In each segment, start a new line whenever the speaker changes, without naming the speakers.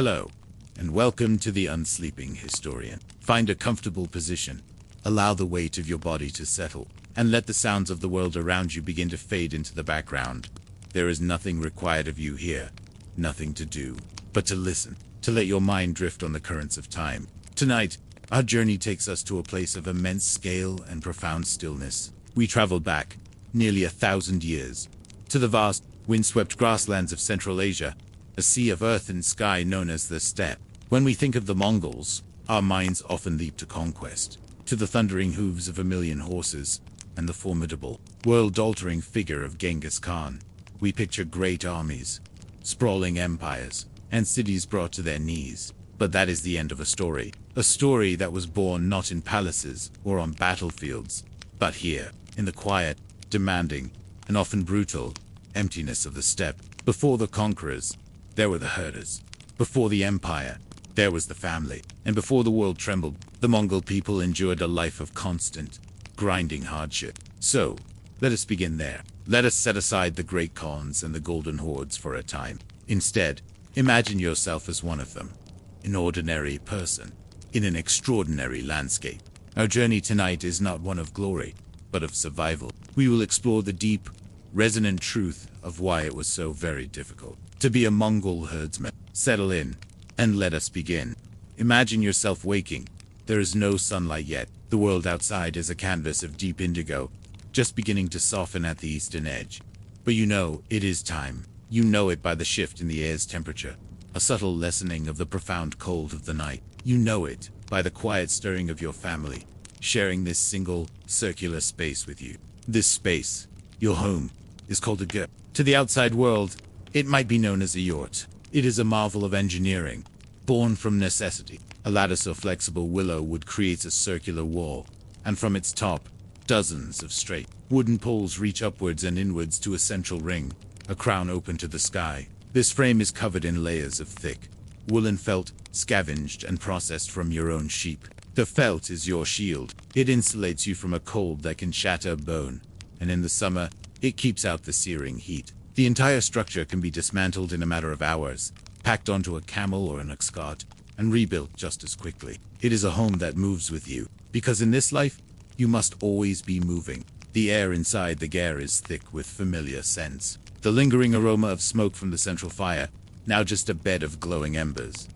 Hello, and welcome to the Unsleeping Historian. Find a comfortable position, allow the weight of your body to settle, and let the sounds of the world around you begin to fade into the background. There is nothing required of you here, nothing to do, but to listen, to let your mind drift on the currents of time. Tonight, our journey takes us to a place of immense scale and profound stillness. We travel back, nearly 1,000 years, to the vast, windswept grasslands of Central Asia, a sea of earth and sky known as the Steppe. When we think of the Mongols, our minds often leap to conquest, to the thundering hooves of 1,000,000 horses, and the formidable, world-altering figure of Genghis Khan. We picture great armies, sprawling empires, and cities brought to their knees. But that is the end of a story that was born not in palaces or on battlefields, but here, in the quiet, demanding, and often brutal emptiness of the steppe. Before the conquerors, there were the herders. Before the empire, there was the family. And before the world trembled, the Mongol people endured a life of constant, grinding hardship. So, let us begin there. Let us set aside the great Khans and the golden hordes for a time. Instead, imagine yourself as one of them, an ordinary person, in an extraordinary landscape. Our journey tonight is not one of glory, but of survival. We will explore the deep, resonant truth of why it was so very difficult to be a Mongol herdsman. Settle in, and let us begin. Imagine yourself waking. There is no sunlight yet. The world outside is a canvas of deep indigo, just beginning to soften at the eastern edge. But you know it is time. You know it by the shift in the air's temperature, a subtle lessening of the profound cold of the night. You know it by the quiet stirring of your family, sharing this single, circular space with you. This space, your home, is called a ger. To the outside world, it might be known as a yurt. It is a marvel of engineering, born from necessity. A ladder so flexible willow wood creates a circular wall, and from its top, dozens of straight, wooden poles reach upwards and inwards to a central ring, a crown open to the sky. This frame is covered in layers of thick, woolen felt, scavenged and processed from your own sheep. The felt is your shield. It insulates you from a cold that can shatter bone, and in the summer, it keeps out the searing heat. The entire structure can be dismantled in a matter of hours, packed onto a camel or an escort, and rebuilt just as quickly. It is a home that moves with you, because in this life, you must always be moving. The air inside the ger is thick with familiar scents. The lingering aroma of smoke from the central fire, now just a bed of glowing embers.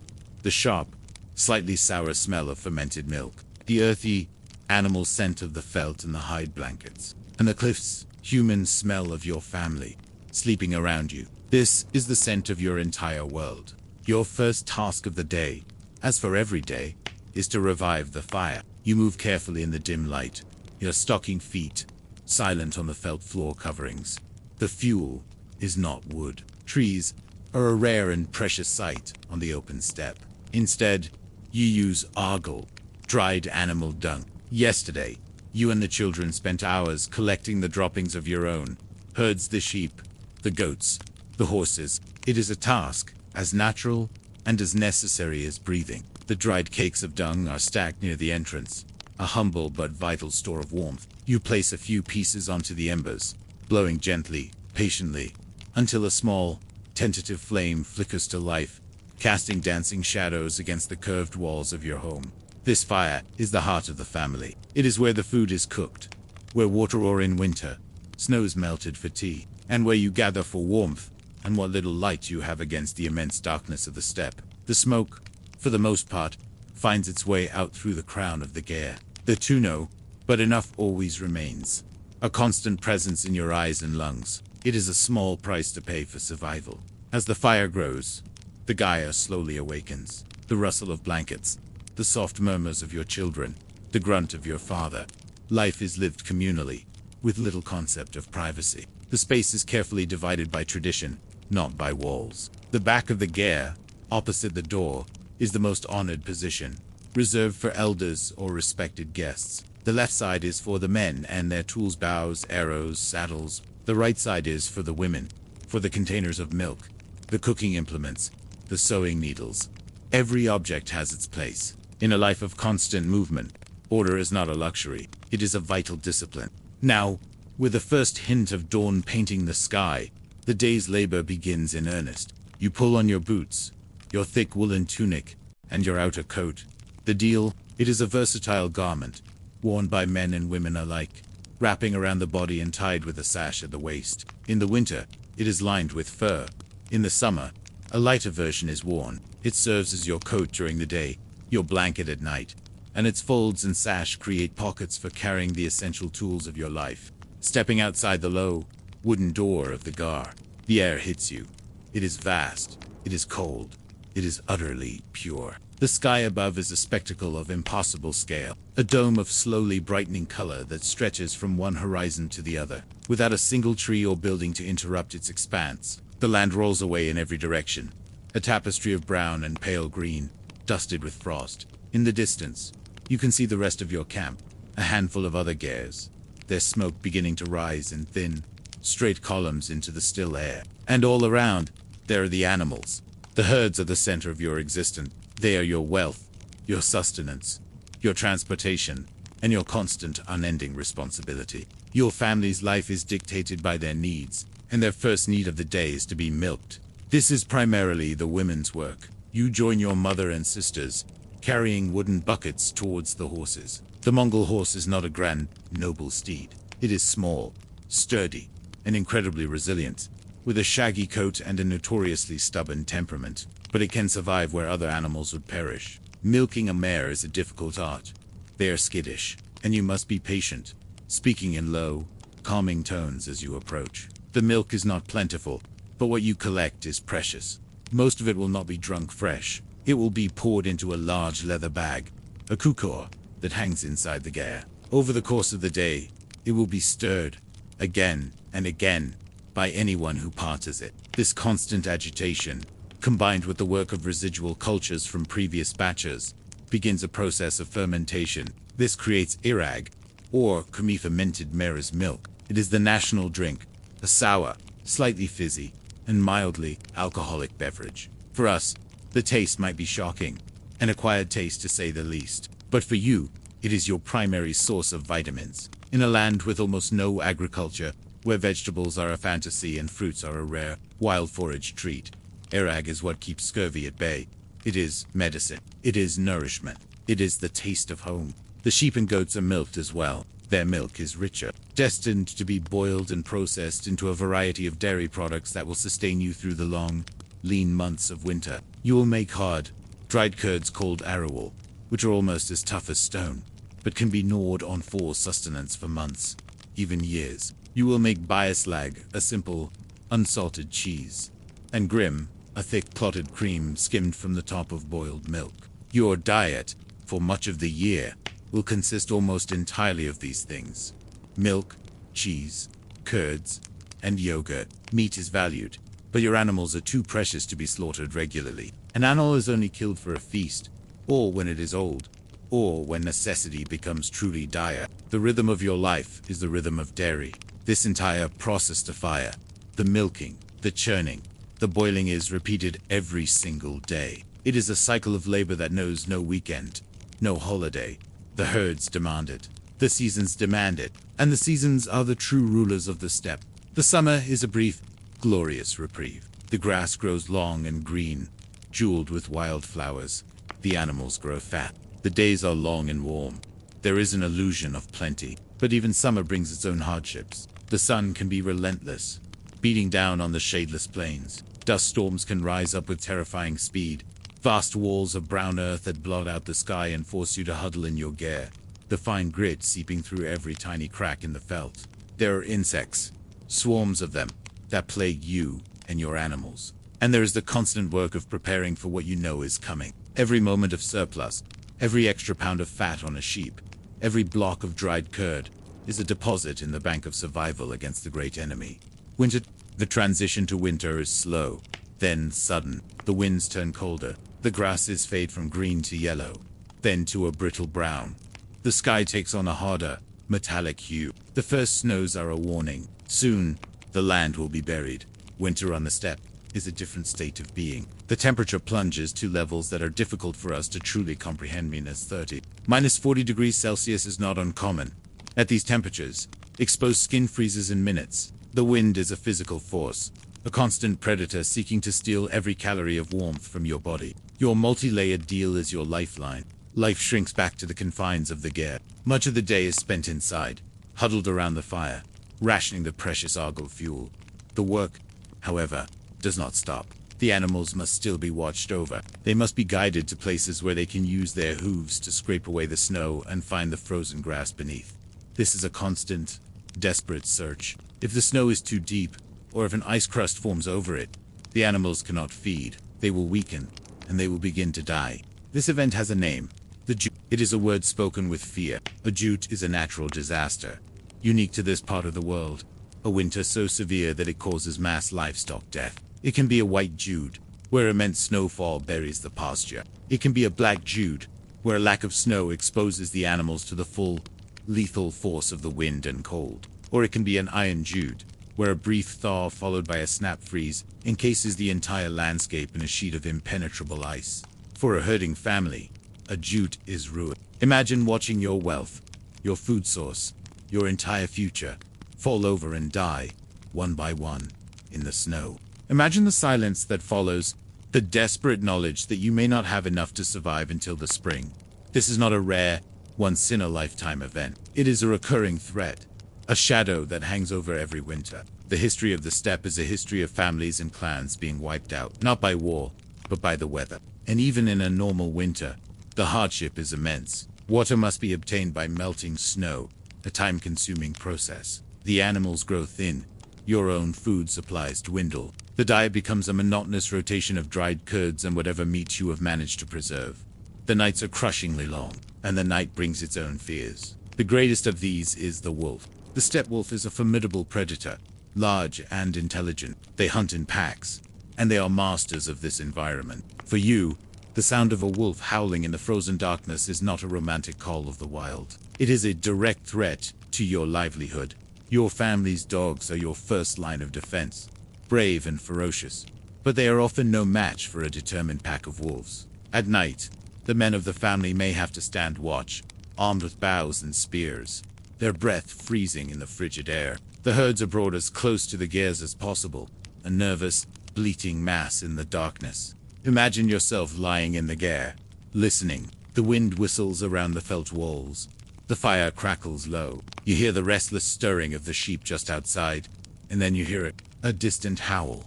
The sharp, slightly sour smell of fermented milk. The earthy, animal scent of the felt and the hide blankets. And the cliff's human smell of your family, sleeping around you. This is the scent of your entire world. Your first task of the day, as for every day, is to revive the fire. You move carefully in the dim light, your stocking feet silent on the felt floor coverings. The fuel is not wood. Trees are a rare and precious sight on the open steppe. Instead, you use argle, dried animal dung. Yesterday, you and the children spent hours collecting the droppings of your own herds, the sheep, the goats, the horses. It is a task as natural and as necessary as breathing. The dried cakes of dung are stacked near the entrance, a humble but vital store of warmth. You place a few pieces onto the embers, blowing gently, patiently, until a small, tentative flame flickers to life, casting dancing shadows against the curved walls of your home. This fire is the heart of the family. It is where the food is cooked, where water or in winter, snow is melted for tea, and where you gather for warmth and what little light you have against the immense darkness of the steppe. The smoke, for the most part, finds its way out through the crown of the ger. The tuno, but enough always remains, a constant presence in your eyes and lungs. It is a small price to pay for survival. As the fire grows, the gyre slowly awakens. The rustle of blankets, the soft murmurs of your children, the grunt of your father. Life is lived communally, with little concept of privacy. The space is carefully divided by tradition, not by walls. The back of the ger, opposite the door, is the most honored position, reserved for elders or respected guests. The left side is for the men and their tools, bows, arrows, saddles. The right side is for the women, for the containers of milk, the cooking implements, the sewing needles. Every object has its place. In a life of constant movement, order is not a luxury, it is a vital discipline. Now, with the first hint of dawn painting the sky, the day's labor begins in earnest. You pull on your boots, your thick woolen tunic, and your outer coat. The deal, it is a versatile garment, worn by men and women alike, wrapping around the body and tied with a sash at the waist. In the winter, it is lined with fur. In the summer, a lighter version is worn. It serves as your coat during the day, your blanket at night, and its folds and sash create pockets for carrying the essential tools of your life. Stepping outside the low, wooden door of the gar, the air hits you. It is vast, it is cold, it is utterly pure. The sky above is a spectacle of impossible scale, a dome of slowly brightening color that stretches from one horizon to the other, without a single tree or building to interrupt its expanse. The land rolls away in every direction, a tapestry of brown and pale green, dusted with frost. In the distance, you can see the rest of your camp, a handful of other gers, their smoke beginning to rise in thin, straight columns into the still air. And all around, there are the animals. The herds are the center of your existence. They are your wealth, your sustenance, your transportation, and your constant, unending responsibility. Your family's life is dictated by their needs, and their first need of the day is to be milked. This is primarily the women's work. You join your mother and sisters, carrying wooden buckets towards the horses. The Mongol horse is not a grand, noble steed. It is small, sturdy, and incredibly resilient, with a shaggy coat and a notoriously stubborn temperament. But it can survive where other animals would perish. Milking a mare is a difficult art. They are skittish, and you must be patient, speaking in low, calming tones as you approach. The milk is not plentiful, but what you collect is precious. Most of it will not be drunk fresh. It will be poured into a large leather bag, a kukor, that hangs inside the ger. Over the course of the day, it will be stirred, again and again, by anyone who parts it. This constant agitation, combined with the work of residual cultures from previous batches, begins a process of fermentation. This creates irag, or fermented mare's milk. It is the national drink, a sour, slightly fizzy, and mildly alcoholic beverage. For us, the taste might be shocking, an acquired taste to say the least. But for you, it is your primary source of vitamins. In a land with almost no agriculture, where vegetables are a fantasy and fruits are a rare, wild forage treat, irag is what keeps scurvy at bay. It is medicine. It is nourishment. It is the taste of home. The sheep and goats are milked as well. Their milk is richer, destined to be boiled and processed into a variety of dairy products that will sustain you through the long, lean months of winter. You will make hard, dried curds called arrowal, which are almost as tough as stone, but can be gnawed on for sustenance for months, even years. You will make biaslag, a simple, unsalted cheese, and grim, a thick clotted cream skimmed from the top of boiled milk. Your diet, for much of the year, will consist almost entirely of these things: milk, cheese, curds, and yogurt. Meat is valued, but your animals are too precious to be slaughtered regularly. An animal is only killed for a feast, or when it is old, or when necessity becomes truly dire. The rhythm of your life is the rhythm of dairy. This entire process to fire, the milking, the churning, the boiling is repeated every single day. It is a cycle of labor that knows no weekend, no holiday. The herds demand it. The seasons demand it. And the seasons are the true rulers of the steppe. The summer is a brief, glorious reprieve. The grass grows long and green, jeweled with wild flowers. The animals grow fat. The days are long and warm. There is an illusion of plenty. But even summer brings its own hardships. The sun can be relentless, beating down on the shadeless plains. Dust storms can rise up with terrifying speed. Vast walls of brown earth that blot out the sky and force you to huddle in your ger, the fine grit seeping through every tiny crack in the felt. There are insects, swarms of them, that plague you and your animals. And there is the constant work of preparing for what you know is coming. Every moment of surplus, every extra pound of fat on a sheep, every block of dried curd, is a deposit in the bank of survival against the great enemy. Winter. The transition to winter is slow, then sudden. The winds turn colder. The grasses fade from green to yellow, then to a brittle brown. The sky takes on a harder, metallic hue. The first snows are a warning. Soon, the land will be buried. Winter on the steppe is a different state of being. The temperature plunges to levels that are difficult for us to truly comprehend. -30. -40 degrees Celsius is not uncommon. At these temperatures, exposed skin freezes in minutes. The wind is a physical force, a constant predator seeking to steal every calorie of warmth from your body. Your multi-layered deal is your lifeline. Life shrinks back to the confines of the ger. Much of the day is spent inside, huddled around the fire, rationing the precious Argol fuel. The work, however, does not stop. The animals must still be watched over. They must be guided to places where they can use their hooves to scrape away the snow and find the frozen grass beneath. This is a constant, desperate search. If the snow is too deep, or if an ice crust forms over it, the animals cannot feed. They will weaken, and they will begin to die. This event has a name, the jute. It is a word spoken with fear. A jute is a natural disaster, unique to this part of the world. A winter so severe that it causes mass livestock death. It can be a white jute, where immense snowfall buries the pasture. It can be a black jute, where a lack of snow exposes the animals to the full, lethal force of the wind and cold. Or it can be an iron jute, where a brief thaw followed by a snap freeze encases the entire landscape in a sheet of impenetrable ice. For a herding family, a jute is ruin. Imagine watching your wealth, your food source, your entire future, fall over and die, one by one, in the snow. Imagine the silence that follows, the desperate knowledge that you may not have enough to survive until the spring. This is not a rare, once-in-a-lifetime event. It is a recurring threat, a shadow that hangs over every winter. The history of the steppe is a history of families and clans being wiped out, not by war, but by the weather. And even in a normal winter, the hardship is immense. Water must be obtained by melting snow, a time-consuming process. The animals grow thin, your own food supplies dwindle. The diet becomes a monotonous rotation of dried curds and whatever meat you have managed to preserve. The nights are crushingly long, and the night brings its own fears. The greatest of these is the wolf. The steppe wolf is a formidable predator, large and intelligent. They hunt in packs, and they are masters of this environment. For you, the sound of a wolf howling in the frozen darkness is not a romantic call of the wild. It is a direct threat to your livelihood. Your family's dogs are your first line of defense, brave and ferocious, but they are often no match for a determined pack of wolves. At night, the men of the family may have to stand watch, armed with bows and spears, their breath freezing in the frigid air. The herds are brought as close to the gears as possible, a nervous, bleating mass in the darkness. Imagine yourself lying in the ger, listening. The wind whistles around the felt walls. The fire crackles low. You hear the restless stirring of the sheep just outside, and then you hear a distant howl.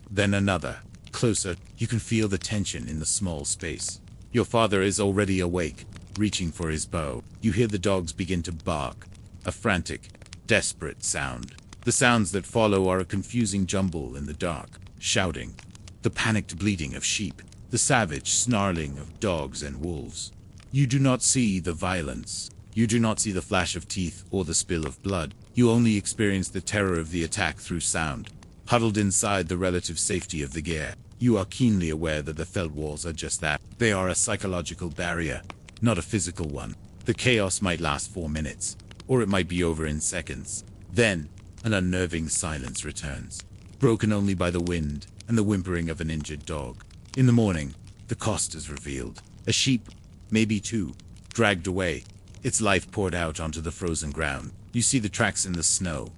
Then another, closer. You can feel the tension in the small space. Your father is already awake, reaching for his bow. You hear the dogs begin to bark, a frantic, desperate sound. The sounds that follow are a confusing jumble in the dark, shouting, the panicked bleating of sheep, the savage snarling of dogs and wolves. You do not see the violence. You do not see the flash of teeth or the spill of blood. You only experience the terror of the attack through sound. Huddled inside the relative safety of the ger, you are keenly aware that the felt walls are just that. They are a psychological barrier, not a physical one. The chaos might last 4 minutes, or it might be over in seconds. Then, an unnerving silence returns, broken only by the wind and the whimpering of an injured dog. In the morning, the cost is revealed. A sheep, maybe two, dragged away, its life poured out onto the frozen ground. You see the tracks in the snow,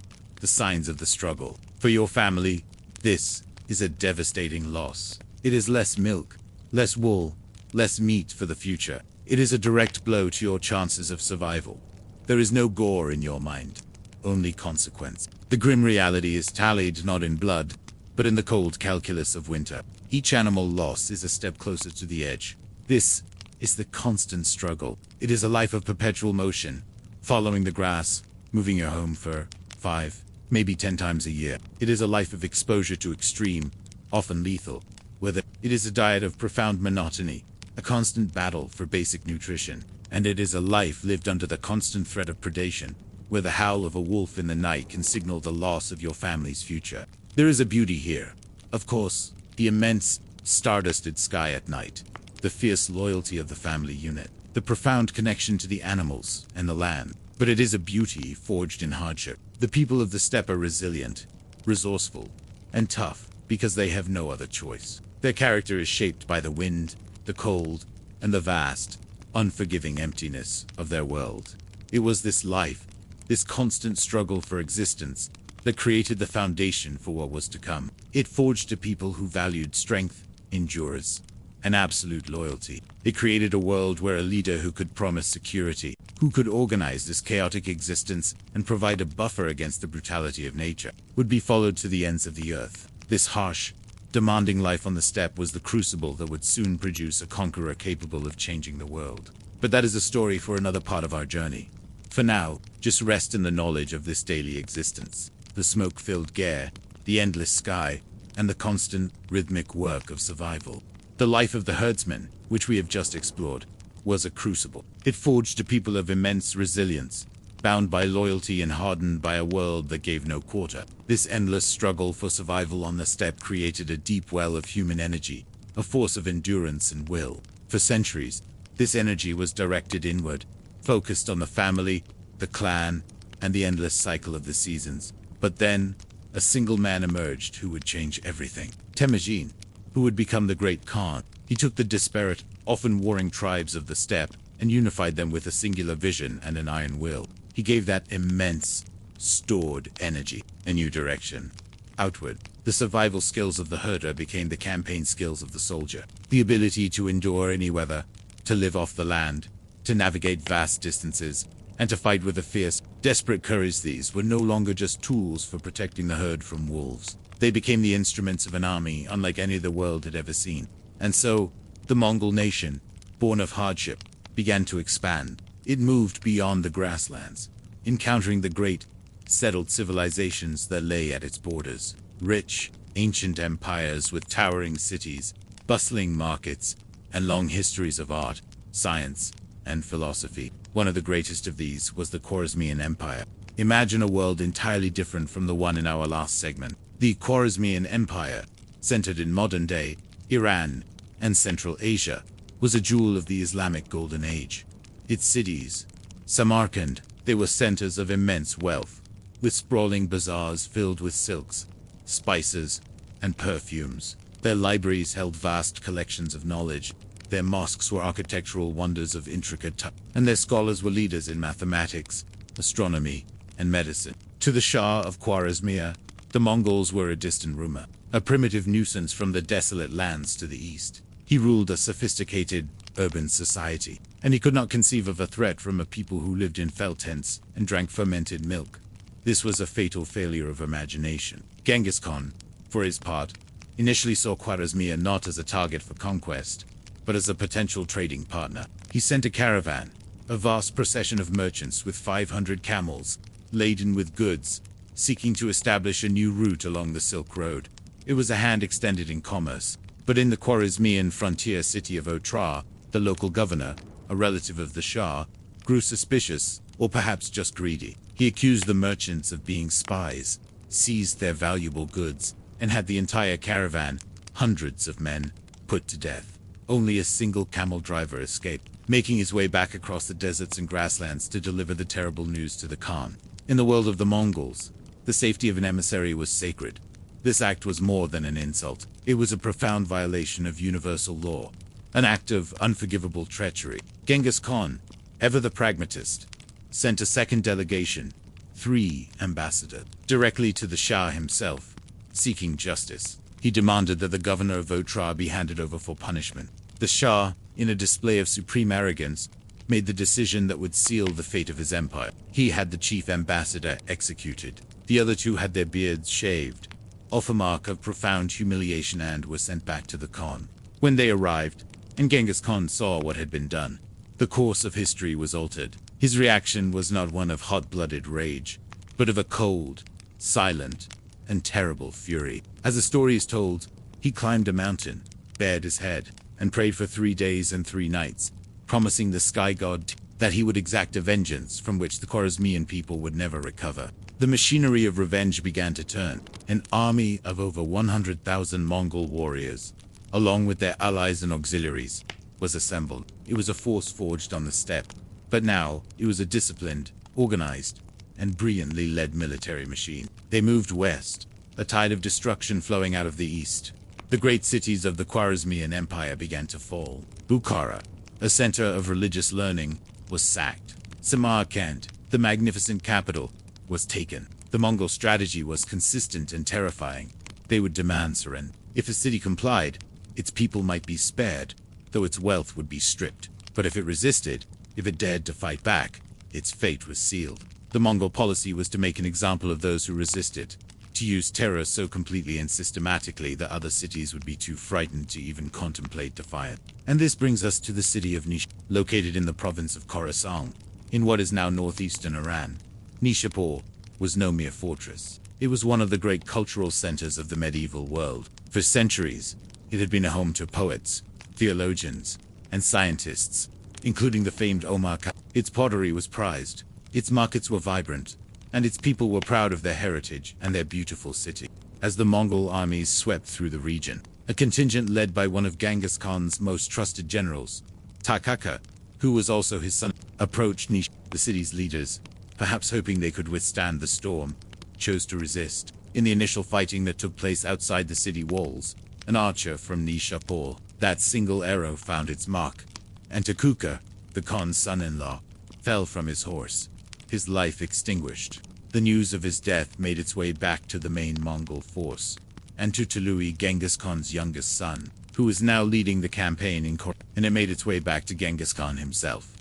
the signs of the struggle. For your family, this is a devastating loss. It is less milk, less wool, less meat for the future. It is a direct blow to your chances of survival. There is no gore in your mind, only consequence. The grim reality is tallied not in blood, but in the cold calculus of winter. Each animal loss is a step closer to the edge. This is the constant struggle. It is a life of perpetual motion, following the grass, moving your home for 5, maybe 10 times a year. It is a life of exposure to extreme, often lethal, weather. It is a diet of profound monotony, a constant battle for basic nutrition. And it is a life lived under the constant threat of predation, where the howl of a wolf in the night can signal the loss of your family's future. There is a beauty here. Of course, the immense, stardusted sky at night, the fierce loyalty of the family unit, the profound connection to the animals and the land. But it is a beauty forged in hardship. The people of the steppe are resilient, resourceful, and tough because they have no other choice. Their character is shaped by the wind, the cold, and the vast, unforgiving emptiness of their world. It was this life, this constant struggle for existence, that created the foundation for what was to come. It forged a people who valued strength, endurance, and absolute loyalty. It created a world where a leader who could promise security, who could organize this chaotic existence and provide a buffer against the brutality of nature, would be followed to the ends of the earth. This harsh, demanding life on the steppe was the crucible that would soon produce a conqueror capable of changing the world. But that is a story for another part of our journey. For now, just rest in the knowledge of this daily existence, the smoke-filled air, the endless sky, and the constant, rhythmic work of survival. The life of the herdsman, which we have just explored, was a crucible. It forged a people of immense resilience, bound by loyalty and hardened by a world that gave no quarter. This endless struggle for survival on the steppe created a deep well of human energy, a force of endurance and will. For centuries, this energy was directed inward, focused on the family, the clan, and the endless cycle of the seasons. But then, a single man emerged who would change everything. Temujin, who would become the great Khan. He took the disparate, often warring tribes of the steppe and unified them with a singular vision and an iron will. He gave that immense, stored energy a new direction. Outward, the survival skills of the herder became the campaign skills of the soldier. The ability to endure any weather, to live off the land, to navigate vast distances, and to fight with a fierce, desperate courage. These were no longer just tools for protecting the herd from wolves. They became the instruments of an army unlike any the world had ever seen. And so, the Mongol nation, born of hardship, began to expand. It moved beyond the grasslands, encountering the great, settled civilizations that lay at its borders. Rich, ancient empires with towering cities, bustling markets, and long histories of art, science, and philosophy. One of the greatest of these was the Khwarezmian Empire. Imagine a world entirely different from the one in our last segment. The Khwarezmian Empire, centered in modern-day Iran and Central Asia, was a jewel of the Islamic Golden Age. Its cities, Samarkand, they were centers of immense wealth, with sprawling bazaars filled with silks, spices, and perfumes. Their libraries held vast collections of knowledge. Their mosques were architectural wonders of intricate and their scholars were leaders in mathematics, astronomy, and medicine. To the Shah of Khwarezmia, the Mongols were a distant rumor, a primitive nuisance from the desolate lands to the east. He ruled a sophisticated, urban society, and he could not conceive of a threat from a people who lived in felt tents and drank fermented milk. This was a fatal failure of imagination. Genghis Khan, for his part, initially saw Khwarezmia not as a target for conquest, but as a potential trading partner. He sent a caravan, a vast procession of merchants with 500 camels, laden with goods, seeking to establish a new route along the Silk Road. It was a hand extended in commerce, but in the Khwarezmian frontier city of Otrar, the local governor, a relative of the Shah, grew suspicious, or perhaps just greedy. He accused the merchants of being spies, seized their valuable goods, and had the entire caravan, hundreds of men, put to death. Only a single camel driver escaped, making his way back across the deserts and grasslands to deliver the terrible news to the Khan. In the world of the Mongols, the safety of an emissary was sacred. This act was more than an insult. It was a profound violation of universal law, an act of unforgivable treachery. Genghis Khan, ever the pragmatist, sent a second delegation, 3 ambassadors, directly to the Shah himself, seeking justice. He demanded that the governor of Otrar be handed over for punishment. The Shah, in a display of supreme arrogance, made the decision that would seal the fate of his empire. He had the chief ambassador executed. The other 2 had their beards shaved, off a mark of profound humiliation, and were sent back to the Khan. When they arrived, and Genghis Khan saw what had been done, the course of history was altered. His reaction was not one of hot-blooded rage, but of a cold, silent, and terrible fury. As the story is told, he climbed a mountain, bared his head, and prayed for 3 days and 3 nights, promising the sky god that he would exact a vengeance from which the Khwarezmian people would never recover. The machinery of revenge began to turn. An army of over 100,000 Mongol warriors, along with their allies and auxiliaries, was assembled. It was a force forged on the steppe, but now it was a disciplined, organized, and brilliantly led military machine. They moved west, a tide of destruction flowing out of the east. The great cities of the Khwarezmian Empire began to fall. Bukhara, a center of religious learning, was sacked. Samarkand, the magnificent capital, was taken. The Mongol strategy was consistent and terrifying. They would demand surrender. If a city complied, its people might be spared, though its wealth would be stripped. But if it resisted, if it dared to fight back, its fate was sealed. The Mongol policy was to make an example of those who resisted, to use terror so completely and systematically that other cities would be too frightened to even contemplate defiance. And this brings us to the city of Nishapur, located in the province of Khorasan, in what is now northeastern Iran. Nishapur was no mere fortress. It was one of the great cultural centers of the medieval world. For centuries, it had been a home to poets, theologians, and scientists, including the famed Omar Khayyam. Its pottery was prized, its markets were vibrant, and its people were proud of their heritage and their beautiful city. As the Mongol armies swept through the region, a contingent led by one of Genghis Khan's most trusted generals, Takaka, who was also his son, approached Nish. The city's leaders, perhaps hoping they could withstand the storm, chose to resist. In the initial fighting that took place outside the city walls, an archer from Nishapur, that single arrow found its mark, and Takuka, the Khan's son-in-law, fell from his horse, his life extinguished. The news of his death made its way back to the main Mongol force, and to Tului, Genghis Khan's youngest son, who was now leading the campaign in Khorasan, and it made its way back to Genghis Khan himself.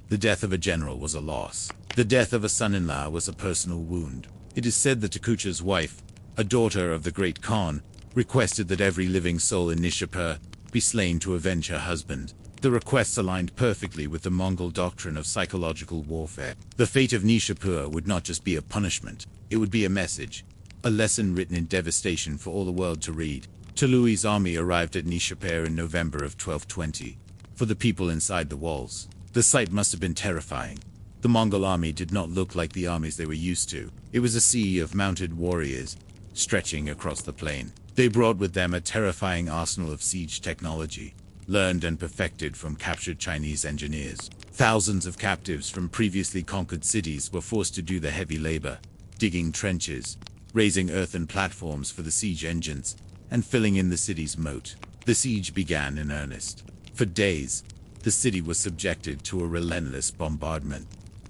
The death of a general was a loss. The death of a son-in-law was a personal wound. It is said that Takucha's wife, a daughter of the great Khan, requested that every living soul in Nishapur be slain to avenge her husband. The requests aligned perfectly with the Mongol doctrine of psychological warfare. The fate of Nishapur would not just be a punishment, it would be a message, a lesson written in devastation for all the world to read. Tului's army arrived at Nishapur in November of 1220. For the people inside the walls, the sight must have been terrifying. The Mongol army did not look like the armies they were used to. It was a sea of mounted warriors, stretching across the plain. They brought with them a terrifying arsenal of siege technology, learned and perfected from captured Chinese engineers. Thousands of captives from previously conquered cities were forced to do the heavy labor, digging trenches, raising earthen platforms for the siege engines, and filling in the city's moat. The siege began in earnest. For days, the city was subjected to a relentless bombardment.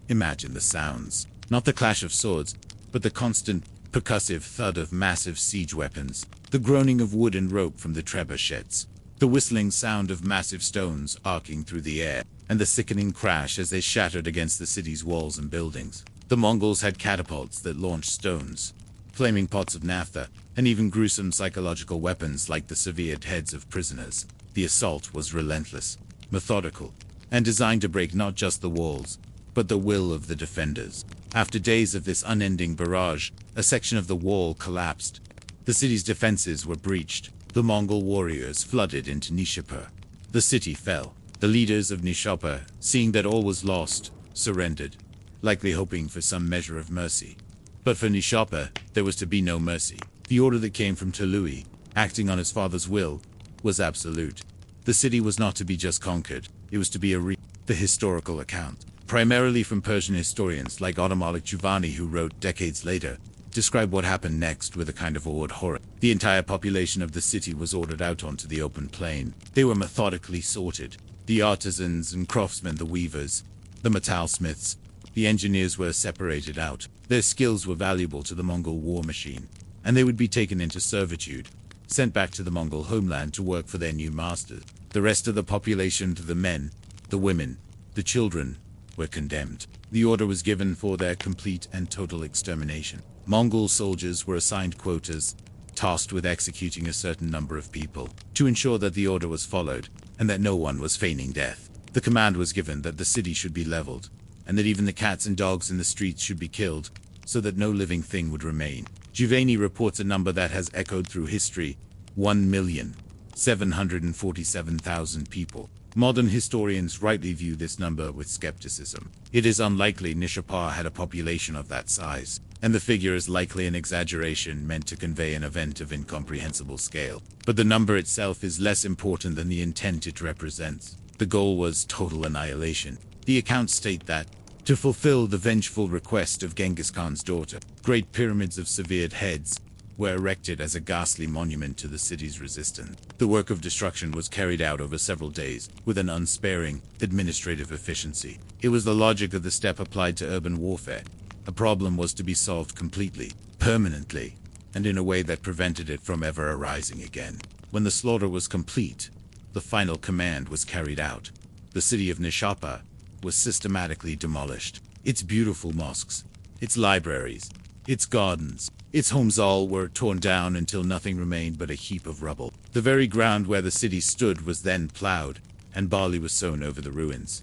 Imagine the sounds. Not the clash of swords, but the constant, percussive thud of massive siege weapons, the groaning of wood and rope from the trebuchets, the whistling sound of massive stones arcing through the air, and the sickening crash as they shattered against the city's walls and buildings. The Mongols had catapults that launched stones, flaming pots of naphtha, and even gruesome psychological weapons like the severed heads of prisoners. The assault was relentless, methodical, and designed to break not just the walls, but the will of the defenders. After days of this unending barrage, a section of the wall collapsed. The city's defenses were breached. The Mongol warriors flooded into Nishapur. The city fell. The leaders of Nishapur, seeing that all was lost, surrendered, likely hoping for some measure of mercy. But for Nishapur, there was to be no mercy. The order that came from Tului, acting on his father's will, was absolute. The city was not to be just conquered, it was to be the historical account, primarily from Persian historians like Automalik Juvani, who wrote decades later, describe what happened next with a kind of awed horror. The entire population of the city was ordered out onto the open plain. They were methodically sorted. The artisans and craftsmen, the weavers, the metalsmiths, the engineers were separated out. Their skills were valuable to the Mongol war machine, and they would be taken into servitude, sent back to the Mongol homeland to work for their new masters. The rest of the population, the men, the women, the children, were condemned. The order was given for their complete and total extermination. Mongol soldiers were assigned quotas, tasked with executing a certain number of people, to ensure that the order was followed, and that no one was feigning death. The command was given that the city should be leveled, and that even the cats and dogs in the streets should be killed, so that no living thing would remain. Juvani reports a number that has echoed through history: 1,747,000 people. Modern historians rightly view this number with skepticism. It is unlikely Nishapur had a population of that size, and the figure is likely an exaggeration meant to convey an event of incomprehensible scale. But the number itself is less important than the intent it represents. The goal was total annihilation. The accounts state that, to fulfill the vengeful request of Genghis Khan's daughter, great pyramids of severed heads were erected as a ghastly monument to the city's resistance. The work of destruction was carried out over several days, with an unsparing administrative efficiency. It was the logic of the steppe applied to urban warfare. A problem was to be solved completely, permanently, and in a way that prevented it from ever arising again. When the slaughter was complete, the final command was carried out. The city of Nishapa was systematically demolished. Its beautiful mosques, its libraries, its gardens, its homes all were torn down until nothing remained but a heap of rubble. The very ground where the city stood was then plowed, and barley was sown over the ruins.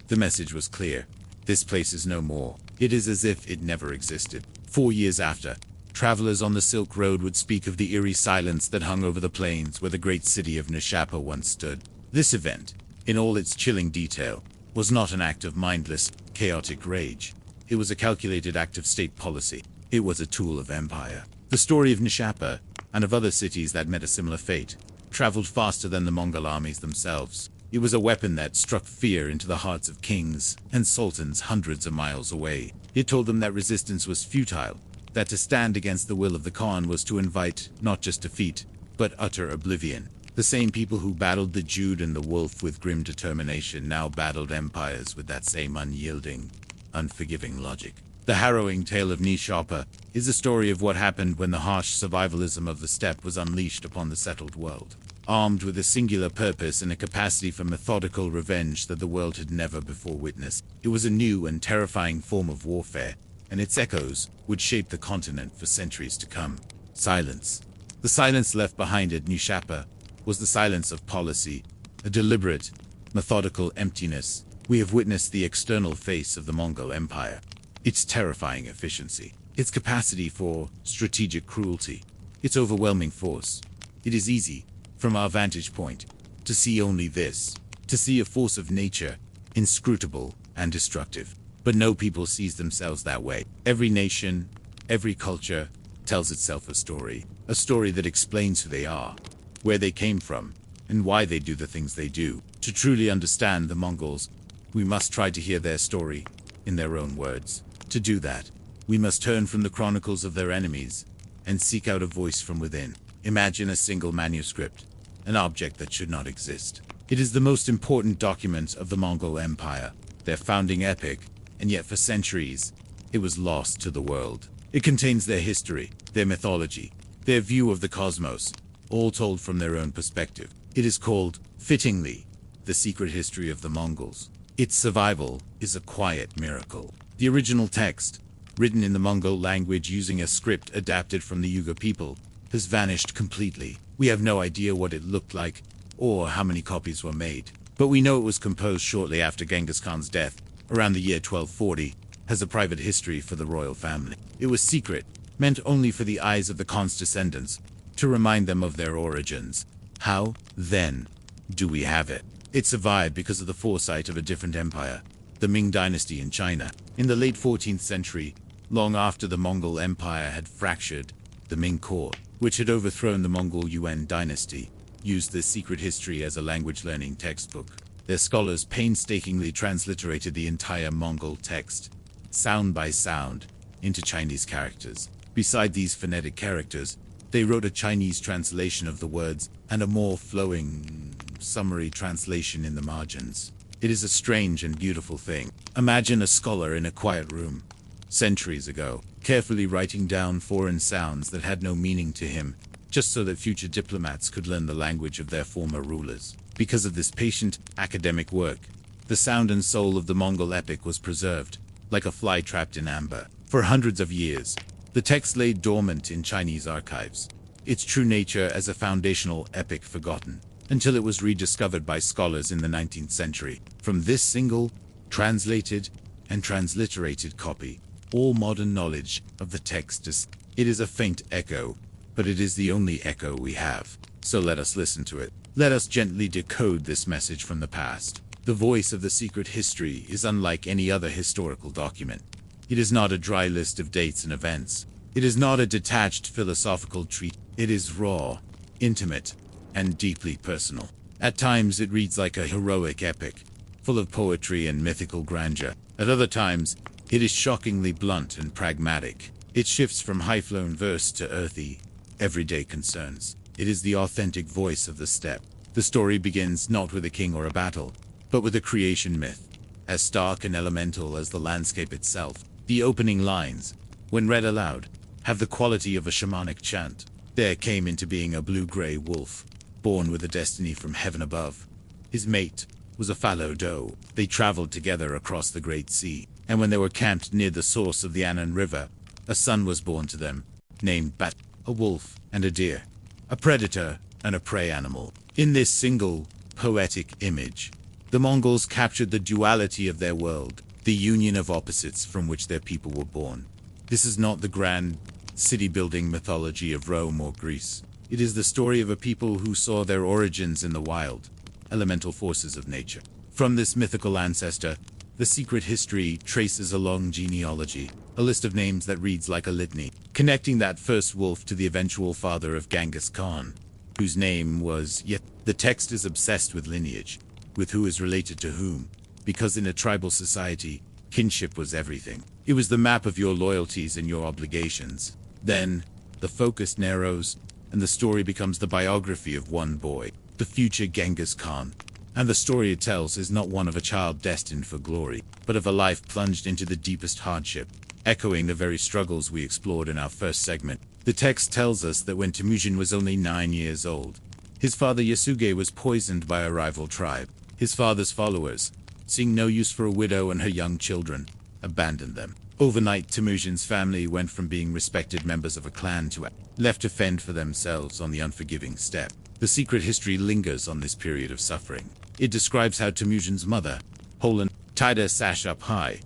The message was clear. This place is no more. It is as if it never existed. 4 years after, travelers on the Silk Road would speak of the eerie silence that hung over the plains where the great city of Nishapa once stood. This event, in all its chilling detail, was not an act of mindless, chaotic rage. It was a calculated act of state policy. It was a tool of empire. The story of Nishapa, and of other cities that met a similar fate, traveled faster than the Mongol armies themselves. It was a weapon that struck fear into the hearts of kings and sultans hundreds of miles away. It told them that resistance was futile, that to stand against the will of the Khan was to invite not just defeat, but utter oblivion. The same people who battled the Jude and the wolf with grim determination now battled empires with that same unyielding, unforgiving logic. The harrowing tale of Nishapa is a story of what happened when the harsh survivalism of the steppe was unleashed upon the settled world. Armed with a singular purpose and a capacity for methodical revenge that the world had never before witnessed, it was a new and terrifying form of warfare, and its echoes would shape the continent for centuries to come. Silence. The silence left behind at Nishapa was the silence of policy, a deliberate, methodical emptiness. We have witnessed the external face of the Mongol Empire, its terrifying efficiency, its capacity for strategic cruelty, its overwhelming force. It is easy, from our vantage point, to see only this, to see a force of nature, inscrutable and destructive. But no people sees themselves that way. Every nation, every culture, tells itself a story that explains who they are, where they came from, and why they do the things they do. To truly understand the Mongols, we must try to hear their story in their own words. To do that, we must turn from the chronicles of their enemies and seek out a voice from within. Imagine a single manuscript, an object that should not exist. It is the most important document of the Mongol Empire, their founding epic, and yet for centuries, it was lost to the world. It contains their history, their mythology, their view of the cosmos, all told from their own perspective. It is called, fittingly, The Secret History of the Mongols. Its survival is a quiet miracle. The original text, written in the Mongol language using a script adapted from the Yugur people, has vanished completely. We have no idea what it looked like, or how many copies were made. But we know it was composed shortly after Genghis Khan's death, around the year 1240, has a private history for the royal family. It was secret, meant only for the eyes of the Khan's descendants, to remind them of their origins. How, then, do we have it? It survived because of the foresight of a different empire, the Ming dynasty in China. In the late 14th century, long after the Mongol Empire had fractured, the Ming court, which had overthrown the Mongol Yuan dynasty, used this secret history as a language-learning textbook. Their scholars painstakingly transliterated the entire Mongol text, sound by sound, into Chinese characters. Beside these phonetic characters, they wrote a Chinese translation of the words and a more flowing, summary translation in the margins. It is a strange and beautiful thing. Imagine a scholar in a quiet room, centuries ago, carefully writing down foreign sounds that had no meaning to him, just so that future diplomats could learn the language of their former rulers. Because of this patient, academic work, the sound and soul of the Mongol epic was preserved, like a fly trapped in amber. For hundreds of years, the text lay dormant in Chinese archives, its true nature as a foundational epic forgotten, until it was rediscovered by scholars in the 19th century. From this single, translated, and transliterated copy, all modern knowledge of the text it is a faint echo, but it is the only echo we have. So let us listen to it. Let us gently decode this message from the past. The voice of the secret history is unlike any other historical document. It is not a dry list of dates and events. It is not a detached philosophical treatise. It is raw, intimate, and deeply personal. At times it reads like a heroic epic, full of poetry and mythical grandeur. At other times, it is shockingly blunt and pragmatic. It shifts from high-flown verse to earthy, everyday concerns. It is the authentic voice of the steppe. The story begins not with a king or a battle, but with a creation myth, as stark and elemental as the landscape itself. The opening lines, when read aloud, have the quality of a shamanic chant. There came into being a blue-gray wolf, born with a destiny from heaven above. His mate was a fallow doe. They traveled together across the Great Sea, and when they were camped near the source of the Annan River, a son was born to them, named Bat, a wolf and a deer, a predator and a prey animal. In this single, poetic image, the Mongols captured the duality of their world, the union of opposites from which their people were born. This is not the grand city-building mythology of Rome or Greece. It is the story of a people who saw their origins in the wild, elemental forces of nature. From this mythical ancestor, the secret history traces a long genealogy, a list of names that reads like a litany, connecting that first wolf to the eventual father of Genghis Khan, whose name was Yet. The text is obsessed with lineage, with who is related to whom, because in a tribal society, kinship was everything. It was the map of your loyalties and your obligations. Then, the focus narrows, and the story becomes the biography of one boy, the future Genghis Khan. And the story it tells is not one of a child destined for glory, but of a life plunged into the deepest hardship, echoing the very struggles we explored in our first segment. The text tells us that when Temujin was only 9 years old, his father Yasuge was poisoned by a rival tribe. His father's followers, seeing no use for a widow and her young children, abandoned them. Overnight, Temujin's family went from being respected members of a clan to left to fend for themselves on the unforgiving steppe. The secret history lingers on this period of suffering. It describes how Temujin's mother, Poland, tied her sash up high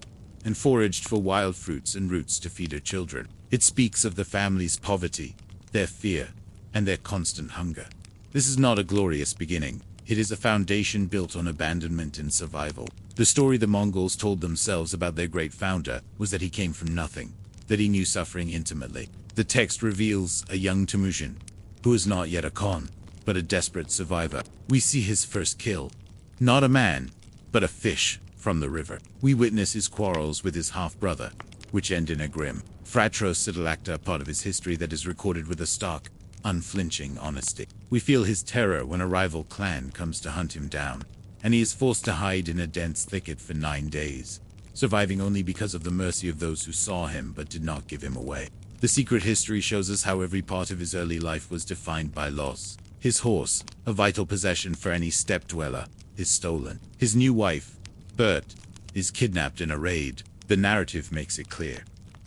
and foraged for wild fruits and roots to feed her children. It speaks of the family's poverty, their fear, and their constant hunger. This is not a glorious beginning. It is a foundation built on abandonment and survival. The story the Mongols told themselves about their great founder was that he came from nothing, that he knew suffering intimately. The text reveals a young Temujin, who is not yet a Khan, but a desperate survivor. We see his first kill, not a man, but a fish from the river. We witness his quarrels with his half-brother, which end in a grim, fratricide part of his history that is recorded with a stark, unflinching honesty. We feel his terror when a rival clan comes to hunt him down, and he is forced to hide in a dense thicket for 9 days, surviving only because of the mercy of those who saw him but did not give him away. The secret history shows us how every part of his early life was defined by loss. His horse, a vital possession for any steppe dweller, is stolen. His new wife, Bert, is kidnapped in a raid. The narrative makes it clear.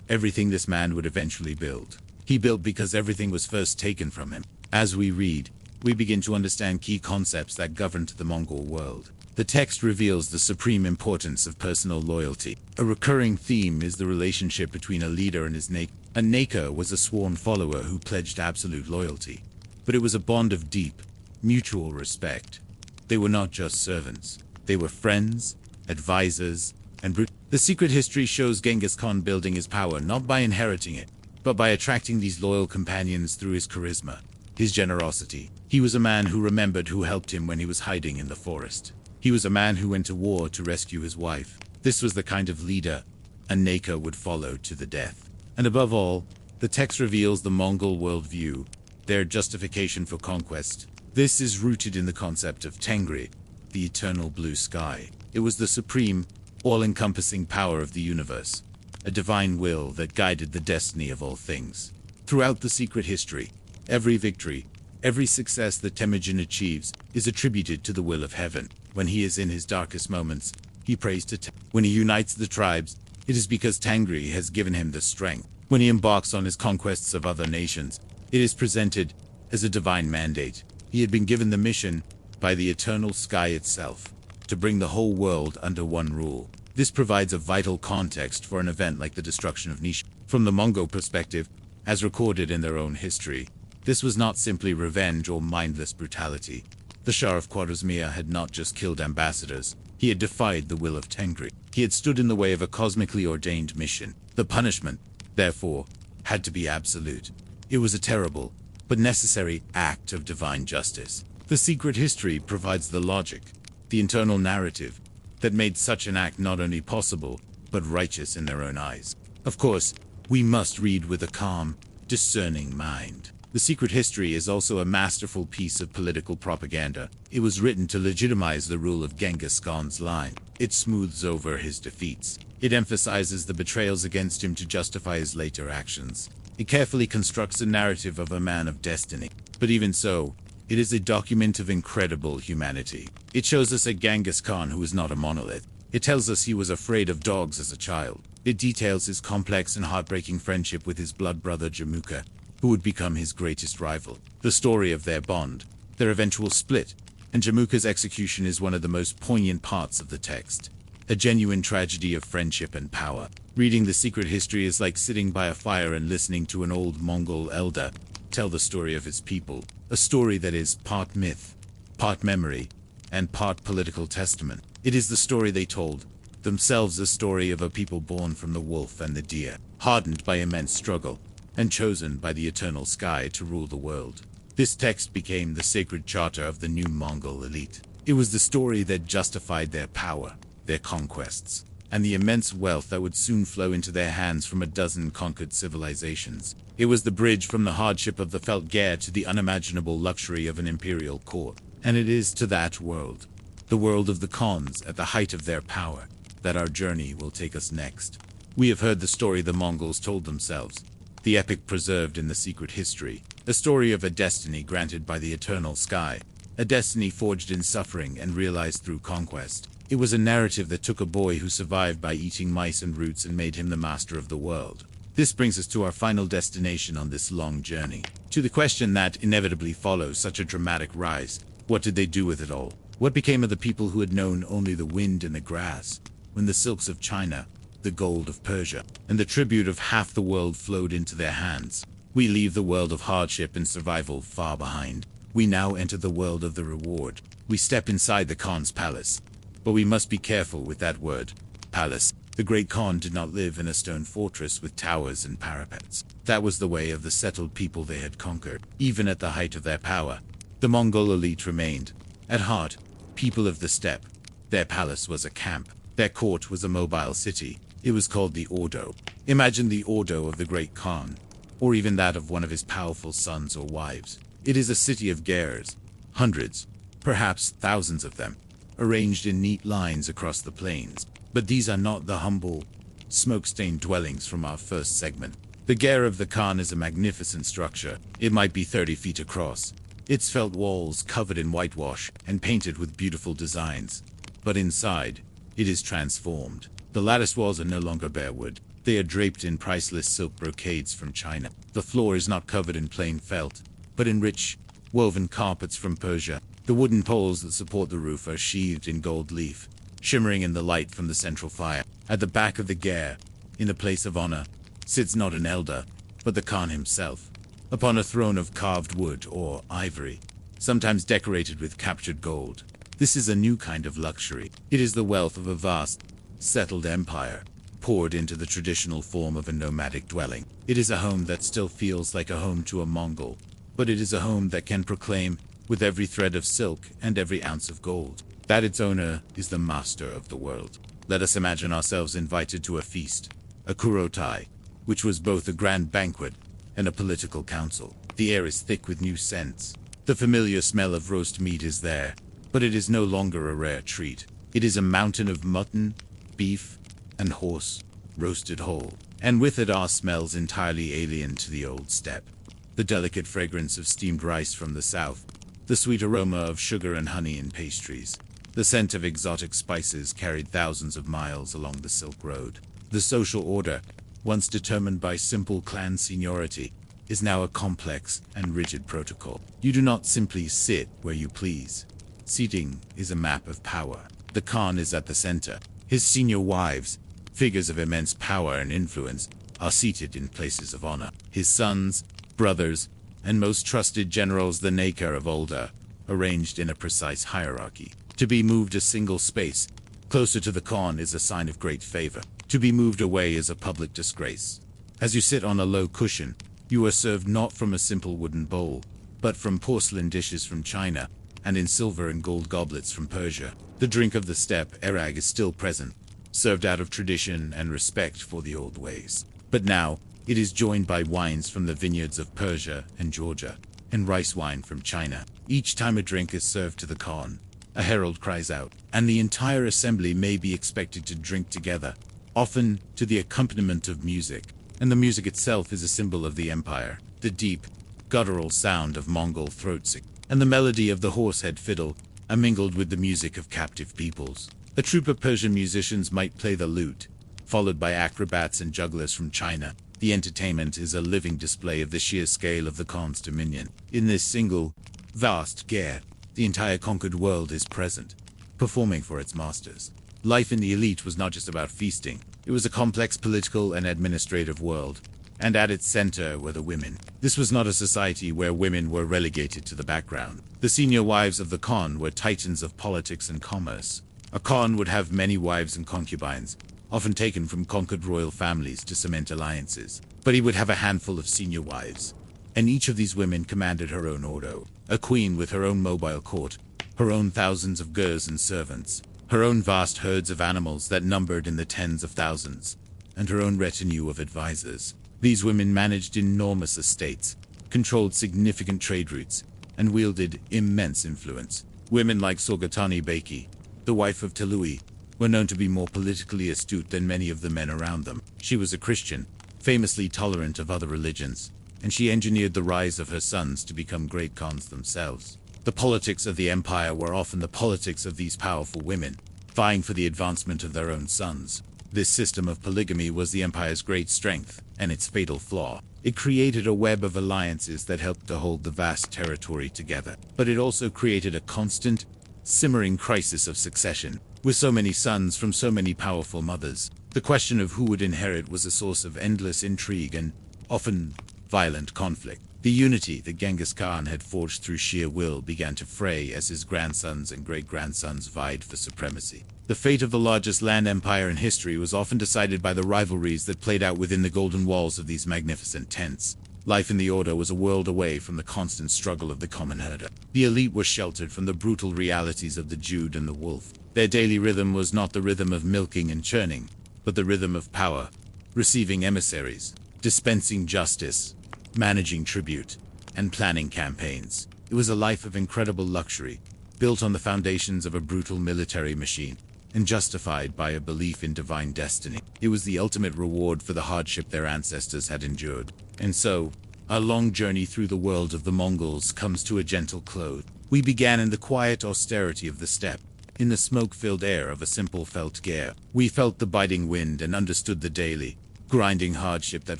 Everything this man would eventually build, he built because everything was first taken from him. As we read, we begin to understand key concepts that governed the Mongol world. The text reveals the supreme importance of personal loyalty. A recurring theme is the relationship between a leader and his naka. A naka was a sworn follower who pledged absolute loyalty, but it was a bond of deep, mutual respect. They were not just servants. They were friends, advisors, and the secret history shows Genghis Khan building his power not by inheriting it, but by attracting these loyal companions through his charisma, his generosity. He was a man who remembered who helped him when he was hiding in the forest. He was a man who went to war to rescue his wife. This was the kind of leader a naka would follow to the death. And above all, the text reveals the Mongol worldview, their justification for conquest. This is rooted in the concept of Tengri, the eternal blue sky. It was the supreme, all-encompassing power of the universe, a divine will that guided the destiny of all things. Throughout the secret history, every victory, every success that Temujin achieves is attributed to the will of heaven. When he is in his darkest moments, he prays to Tengri. When he unites the tribes, it is because Tengri has given him the strength. When he embarks on his conquests of other nations, it is presented as a divine mandate. He had been given the mission by the eternal sky itself to bring the whole world under one rule. This provides a vital context for an event like the destruction of Nish. From the Mongol perspective, as recorded in their own history, this was not simply revenge or mindless brutality. The Shah of Khwarezmia had not just killed ambassadors, he had defied the will of Tengri. He had stood in the way of a cosmically ordained mission. The punishment, therefore, had to be absolute. It was a terrible, but necessary act of divine justice. The secret history provides the logic, the internal narrative, that made such an act not only possible, but righteous in their own eyes. Of course, we must read with a calm, discerning mind. The secret history is also a masterful piece of political propaganda. It was written to legitimize the rule of Genghis Khan's line. It smooths over his defeats. It emphasizes the betrayals against him to justify his later actions. It carefully constructs a narrative of a man of destiny. But even so, it is a document of incredible humanity. It shows us a Genghis Khan who is not a monolith. It tells us he was afraid of dogs as a child. It details his complex and heartbreaking friendship with his blood brother Jamuka, who would become his greatest rival. The story of their bond, their eventual split, and Jamuka's execution is one of the most poignant parts of the text. A genuine tragedy of friendship and power. Reading the secret history is like sitting by a fire and listening to an old Mongol elder tell the story of his people. A story that is part myth, part memory, and part political testament. It is the story they told themselves, a story of a people born from the wolf and the deer, hardened by immense struggle, and chosen by the eternal sky to rule the world. This text became the sacred charter of the new Mongol elite. It was the story that justified their power, their conquests, and the immense wealth that would soon flow into their hands from a dozen conquered civilizations. It was the bridge from the hardship of the felt gear to the unimaginable luxury of an imperial court. And it is to that world, the world of the Khans at the height of their power, that our journey will take us next. We have heard the story the Mongols told themselves, the epic preserved in the secret history, a story of a destiny granted by the eternal sky, a destiny forged in suffering and realized through conquest. It was a narrative that took a boy who survived by eating mice and roots and made him the master of the world. This brings us to our final destination on this long journey, to the question that inevitably follows such a dramatic rise. What did they do with it all? What became of the people who had known only the wind and the grass, when the silks of China, the gold of Persia, and the tribute of half the world flowed into their hands? We leave the world of hardship and survival far behind. We now enter the world of the reward. We step inside the Khan's palace. But we must be careful with that word, palace. The great Khan did not live in a stone fortress with towers and parapets. That was the way of the settled people they had conquered. Even at the height of their power, the Mongol elite remained, at heart, people of the steppe. Their palace was a camp. Their court was a mobile city. It was called the Ordo. Imagine the Ordo of the great Khan, or even that of one of his powerful sons or wives. It is a city of gers, hundreds, perhaps thousands of them, arranged in neat lines across the plains. But these are not the humble, smoke-stained dwellings from our first segment. The ger of the Khan is a magnificent structure. It might be 30 feet across, its felt walls covered in whitewash and painted with beautiful designs. But inside, it is transformed. The lattice walls are no longer bare wood. They are draped in priceless silk brocades from China. The floor is not covered in plain felt, but in rich, woven carpets from Persia. The wooden poles that support the roof are sheathed in gold leaf, shimmering in the light from the central fire. At the back of the ger, in a place of honor, sits not an elder, but the Khan himself, upon a throne of carved wood or ivory, sometimes decorated with captured gold. This is a new kind of luxury. It is the wealth of a vast, settled empire, poured into the traditional form of a nomadic dwelling. It is a home that still feels like a home to a Mongol, but it is a home that can proclaim, with every thread of silk and every ounce of gold, that its owner is the master of the world. Let us imagine ourselves invited to a feast, a kurotai, which was both a grand banquet and a political council. The air is thick with new scents. The familiar smell of roast meat is there, but it is no longer a rare treat. It is a mountain of mutton, beef, and horse, roasted whole, and with it are smells entirely alien to the old steppe. The delicate fragrance of steamed rice from the south, the sweet aroma of sugar and honey in pastries, the scent of exotic spices carried thousands of miles along the Silk Road. The social order, once determined by simple clan seniority, is now a complex and rigid protocol. You do not simply sit where you please. Seating is a map of power. The Khan is at the center. His senior wives, figures of immense power and influence, are seated in places of honor. His sons, brothers, and most trusted generals, the Nakar of Olda, arranged in a precise hierarchy. To be moved a single space closer to the Khan is a sign of great favor. To be moved away is a public disgrace. As you sit on a low cushion, you are served not from a simple wooden bowl, but from porcelain dishes from China, and in silver and gold goblets from Persia. The drink of the steppe, erag, is still present, served out of tradition and respect for the old ways. But now, it is joined by wines from the vineyards of Persia and Georgia, and rice wine from China. Each time a drink is served to the Khan, a herald cries out, and the entire assembly may be expected to drink together, often to the accompaniment of music. And the music itself is a symbol of the empire. The deep, guttural sound of Mongol throat singing, and the melody of the horsehead fiddle are mingled with the music of captive peoples. A troupe of Persian musicians might play the lute, followed by acrobats and jugglers from China. The entertainment is a living display of the sheer scale of the Khan's dominion. In this single, vast gare, the entire conquered world is present, performing for its masters. Life in the elite was not just about feasting. It was a complex political and administrative world, and at its center were the women. This was not a society where women were relegated to the background. The senior wives of the Khan were titans of politics and commerce. A Khan would have many wives and concubines, often taken from conquered royal families to cement alliances. But he would have a handful of senior wives, and each of these women commanded her own ordo. A queen with her own mobile court, her own thousands of girls and servants, her own vast herds of animals that numbered in the tens of thousands, and her own retinue of advisors. These women managed enormous estates, controlled significant trade routes, and wielded immense influence. Women like Sorgatani Beki, the wife of Tului, were known to be more politically astute than many of the men around them. She was a Christian, famously tolerant of other religions, and she engineered the rise of her sons to become great Khans themselves. The politics of the empire were often the politics of these powerful women, vying for the advancement of their own sons. This system of polygamy was the empire's great strength and its fatal flaw. It created a web of alliances that helped to hold the vast territory together. But it also created a constant, simmering crisis of succession. With so many sons from so many powerful mothers, the question of who would inherit was a source of endless intrigue and, often, violent conflict. The unity that Genghis Khan had forged through sheer will began to fray as his grandsons and great-grandsons vied for supremacy. The fate of the largest land empire in history was often decided by the rivalries that played out within the golden walls of these magnificent tents. Life in the order was a world away from the constant struggle of the common herder. The elite were sheltered from the brutal realities of the Jude and the wolf. Their daily rhythm was not the rhythm of milking and churning, but the rhythm of power, receiving emissaries, dispensing justice, managing tribute, and planning campaigns. It was a life of incredible luxury, built on the foundations of a brutal military machine, and justified by a belief in divine destiny. It was the ultimate reward for the hardship their ancestors had endured. And so, our long journey through the world of the Mongols comes to a gentle close. We began in the quiet austerity of the steppe, in the smoke-filled air of a simple felt gare. We felt the biting wind and understood the daily, grinding hardship that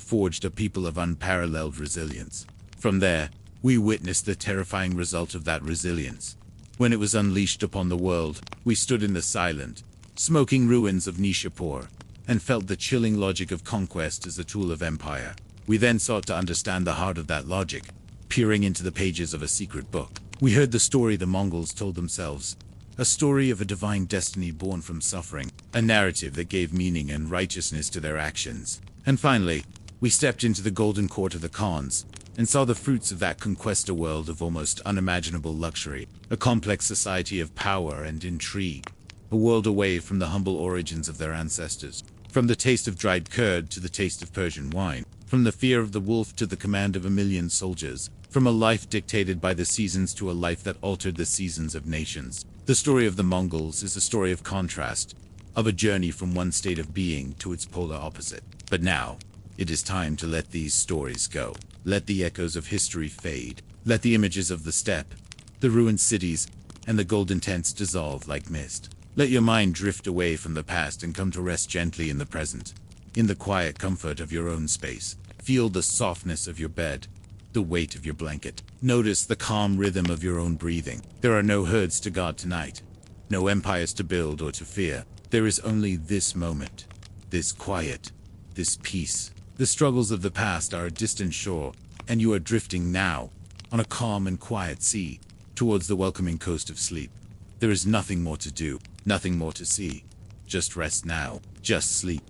forged a people of unparalleled resilience. From there, we witnessed the terrifying result of that resilience. When it was unleashed upon the world, we stood in the silent, smoking ruins of Nishapur, and felt the chilling logic of conquest as a tool of empire. We then sought to understand the heart of that logic, peering into the pages of a secret book. We heard the story the Mongols told themselves, a story of a divine destiny born from suffering, a narrative that gave meaning and righteousness to their actions. And finally, we stepped into the golden court of the Khans, and saw the fruits of that conquest, a world of almost unimaginable luxury, a complex society of power and intrigue, a world away from the humble origins of their ancestors. From the taste of dried curd to the taste of Persian wine, from the fear of the wolf to the command of 1,000,000 soldiers, from a life dictated by the seasons to a life that altered the seasons of nations. The story of the Mongols is a story of contrast, of a journey from one state of being to its polar opposite. But now, it is time to let these stories go. Let the echoes of history fade. Let the images of the steppe, the ruined cities, and the golden tents dissolve like mist. Let your mind drift away from the past and come to rest gently in the present, in the quiet comfort of your own space. Feel the softness of your bed, the weight of your blanket. Notice the calm rhythm of your own breathing. There are no herds to guard tonight, no empires to build or to fear. There is only this moment, this quiet, this peace. The struggles of the past are a distant shore, and you are drifting now, on a calm and quiet sea, towards the welcoming coast of sleep. There is nothing more to do, nothing more to see. Just rest now, just sleep.